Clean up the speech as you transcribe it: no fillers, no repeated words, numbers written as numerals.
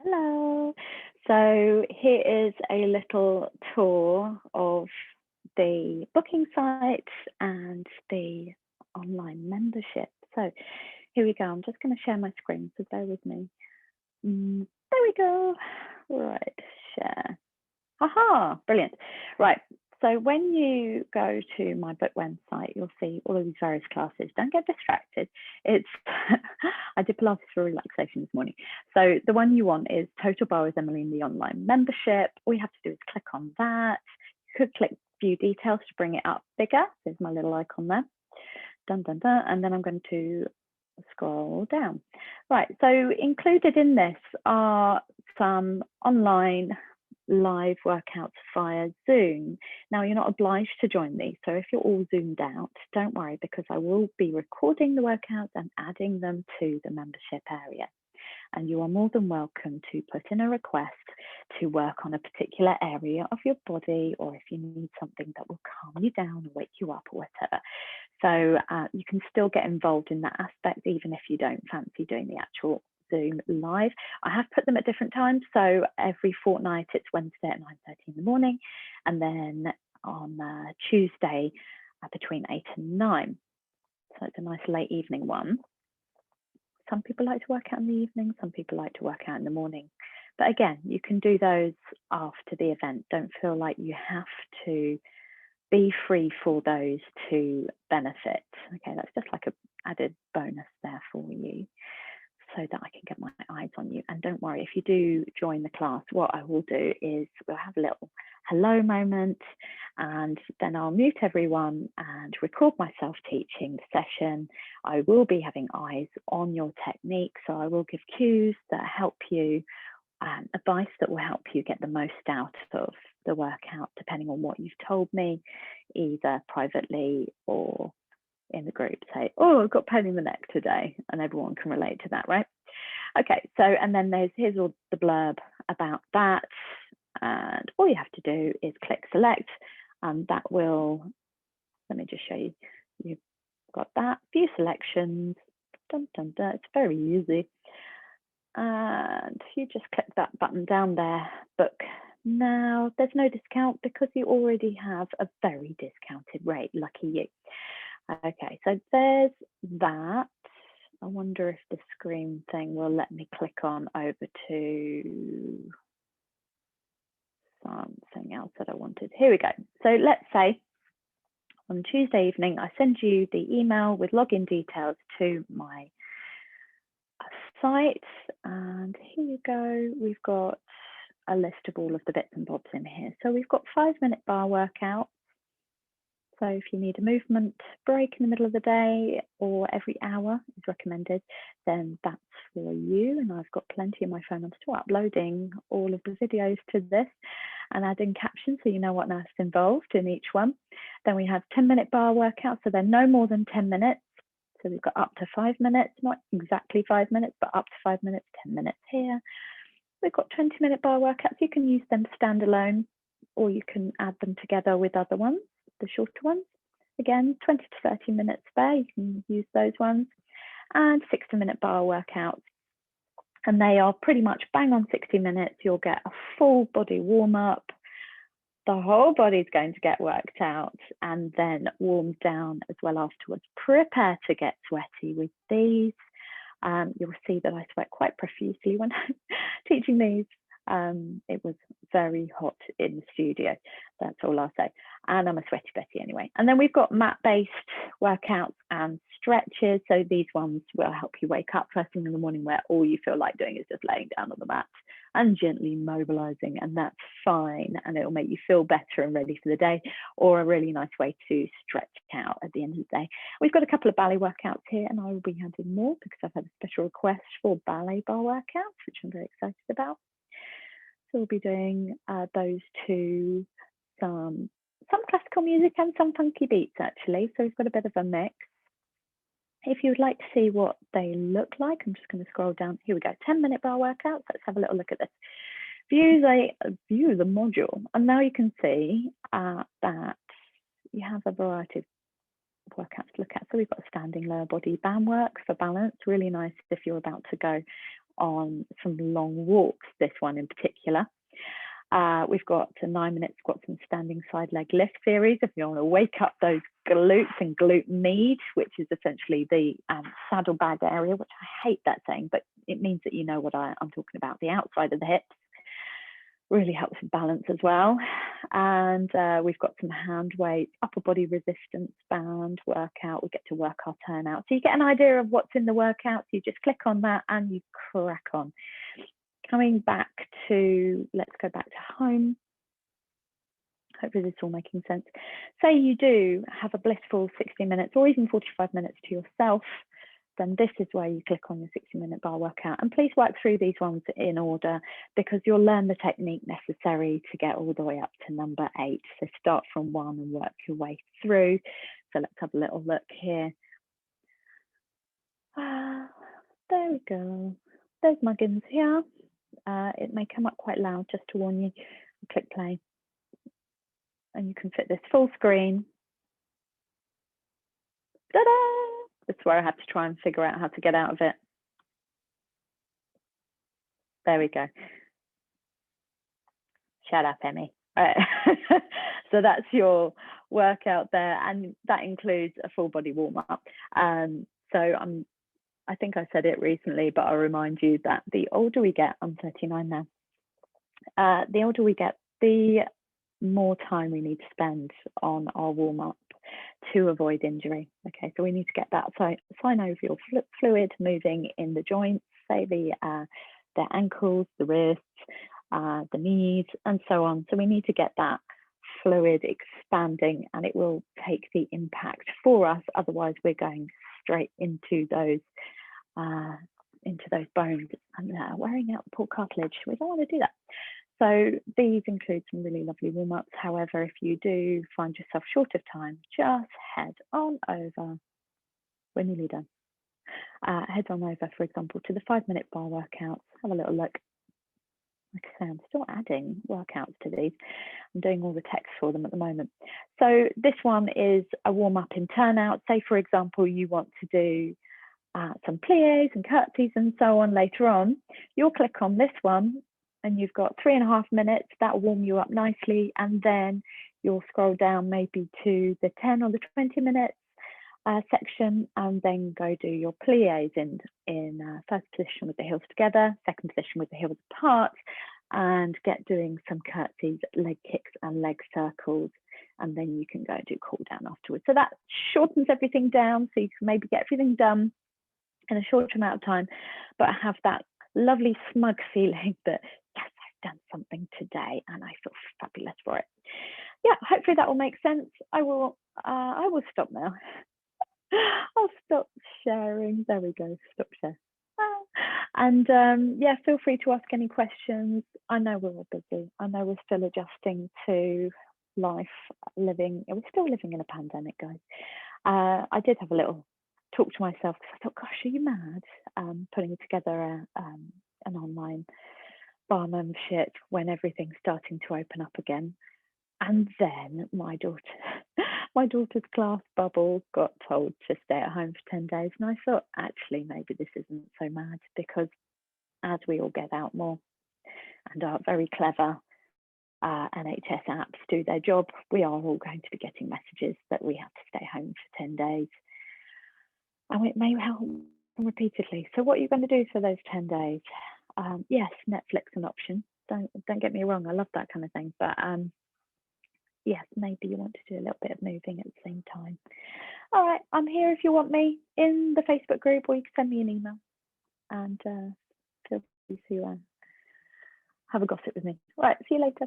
Hello. So here is a little tour of the booking site and the online membership. So here we go. I'm just going to share my screen, so bear with me. There we go. Right, share. Aha, brilliant. Right. So when you go to my bookworm site, you'll see all of these various classes. Don't get distracted. It's I did Pilates for relaxation this morning. So the one you want is Total Barre with Emmeline, the online membership. All you have to do is click on that. You could click view details to bring it up bigger. There's my little icon there. Dun, dun, dun. And then I'm going to scroll down. Right, so included in this are some online live workouts via Zoom. Now, you're not obliged to join these, so if you're all zoomed out, don't worry, because I will be recording the workouts and adding them to the membership area. And you are more than welcome to put in a request to work on a particular area of your body, or if you need something that will calm you down or wake you up or whatever. So you can still get involved in that aspect, even if you don't fancy doing the actual Zoom live. I have put them at different times. So every fortnight, it's Wednesday at 9:30 in the morning, and then on Tuesday between 8 and 9. So it's a nice late evening one. Some people like to work out in the evening, some people like to work out in the morning. But again, you can do those after the event. Don't feel like you have to be free for those to benefit. Okay, that's just like an added bonus there for you, so that I can get my eyes on you. And don't worry, if you do join the class, what I will do is we'll have a little hello moment, and then I'll mute everyone and record myself teaching the session. I will be having eyes on your technique, so I will give cues that help you, advice that will help you get the most out of the workout, depending on what you've told me, either privately or in the group. Say, oh, I've got pain in the neck today, and everyone can relate to that, right? Okay, so, and then here's all the blurb about that, and all you have to do is click select, and that will, let me just show you, you've got that, view selections, dun, dun, dun. It's very easy. And you just click that button down there, book now. There's no discount because you already have a very discounted rate, lucky you. Okay, so there's that. I wonder if the screen thing will let me click on over to something else that I wanted. Here we go. So let's say on Tuesday evening, I send you the email with login details to my site, and here you go. We've got a list of all of the bits and bobs in here. So we've got 5-minute bar workout. So if you need a movement break in the middle of the day, or every hour is recommended, then that's for you. And I've got plenty on my phone. I'm still uploading all of the videos to this and adding captions so you know what else is involved in each one. Then we have 10-minute bar workout, so they're no more than 10 minutes. So we've got up to 5 minutes, not exactly 5 minutes, but up to 5 minutes, 10 minutes here. We've got 20-minute bar workouts. You can use them standalone, or you can add them together with other ones, the shorter ones. Again, 20 to 30 minutes there, you can use those ones. And 60-minute bar workouts. And they are pretty much bang on 60 minutes. You'll get a full body warm up. The whole body's going to get worked out and then warmed down as well afterwards. Prepare to get sweaty with these. You'll see that I sweat quite profusely when I'm teaching these. It was very hot in the studio, that's all I'll say. And I'm a sweaty Betty anyway. And then we've got mat-based workouts and stretches. So these ones will help you wake up first thing in the morning, where all you feel like doing is just laying down on the mat and gently mobilizing, and that's fine. And it'll make you feel better and ready for the day, or a really nice way to stretch out at the end of the day. We've got a couple of ballet workouts here, and I will be adding more because I've had a special request for ballet bar workouts, which I'm very excited about. So we'll be doing those two, some classical music and some funky beats actually. So we've got a bit of a mix. If you would like to see what they look like, I'm just going to scroll down. Here we go, 10-minute bar workouts. Let's have a little look at this. View the module, and now you can see that you have a variety of workouts to look at. So we've got standing lower body band work for balance, really nice if you're about to go on some long walks, this one in particular. We've got a 9-minute squats and standing side leg lift series if you want to wake up those glutes and glute med, which is essentially the saddlebag area, which I hate that saying, but it means that you know what I'm talking about, the outside of the hips. Really helps with balance as well. And we've got some hand weights, upper body resistance band workout. We get to work our turnout. So you get an idea of what's in the workout. So you just click on that and you crack on. Coming back to, let's go back to home. Hopefully this is all making sense. Say you do have a blissful 60 minutes or even 45 minutes to yourself, then this is where you click on your 60-minute bar workout. And please work through these ones in order, because you'll learn the technique necessary to get all the way up to number 8. So start from 1 and work your way through. So let's have a little look here. There we go. There's Muggins here. It may come up quite loud, just to warn you. Click play. And you can fit this full screen. Ta-da! That's where I had to try and figure out how to get out of it. There we go. Shut up, Emmy. Right. So that's your workout there, and that includes a full body warm up. So I think I said it recently, but I'll remind you that the older we get, I'm 39 now. The older we get, the more time we need to spend on our warm up to avoid injury. Okay, so we need to get that synovial fluid moving in the joints, say the ankles, the wrists, the knees, and so on. So we need to get that fluid expanding, and it will take the impact for us. Otherwise, we're going straight into those bones and wearing out the poor cartilage. We don't want to do that. So these include some really lovely warm-ups. However, if you do find yourself short of time, just head on over. We're nearly done. Head on over, for example, to the 5-minute bar workouts. Have a little look. Like I say, I'm still adding workouts to these. I'm doing all the text for them at the moment. So this one is a warm-up in turnout. Say, for example, you want to do some pliés and curtsies and so on later on. You'll click on this one, and you've got 3.5 minutes. That will warm you up nicely, and then you'll scroll down maybe to the 10 or the 20 minutes section, and then go do your pliés in first position with the heels together, second position with the heels apart, and get doing some curtsies, leg kicks and leg circles, and then you can go do cool down afterwards. So that shortens everything down, so you can maybe get everything done in a short amount of time, but have that lovely smug feeling that, yes, I've done something today and I feel fabulous for it. Yeah, hopefully that will make sense. I will stop now. I'll stop sharing. There we go, stop share. And yeah, feel free to ask any questions. I know we're all busy. I know we're still adjusting to life, we're still living in a pandemic, guys. I did have a little talk to myself, because I thought, gosh, are you mad putting together an online bar membership when everything's starting to open up again? And then my daughter's class bubble got told to stay at home for 10 days. And I thought, actually, maybe this isn't so mad, because as we all get out more and our very clever NHS apps do their job, we are all going to be getting messages that we have to stay home for 10 days. And it may help repeatedly. So what are you going to do for those 10 days? Yes, Netflix an option. Don't get me wrong, I love that kind of thing. But yes, maybe you want to do a little bit of moving at the same time. All right, I'm here if you want me in the Facebook group, or you can send me an email and feel free to have a gossip with me. All right, see you later.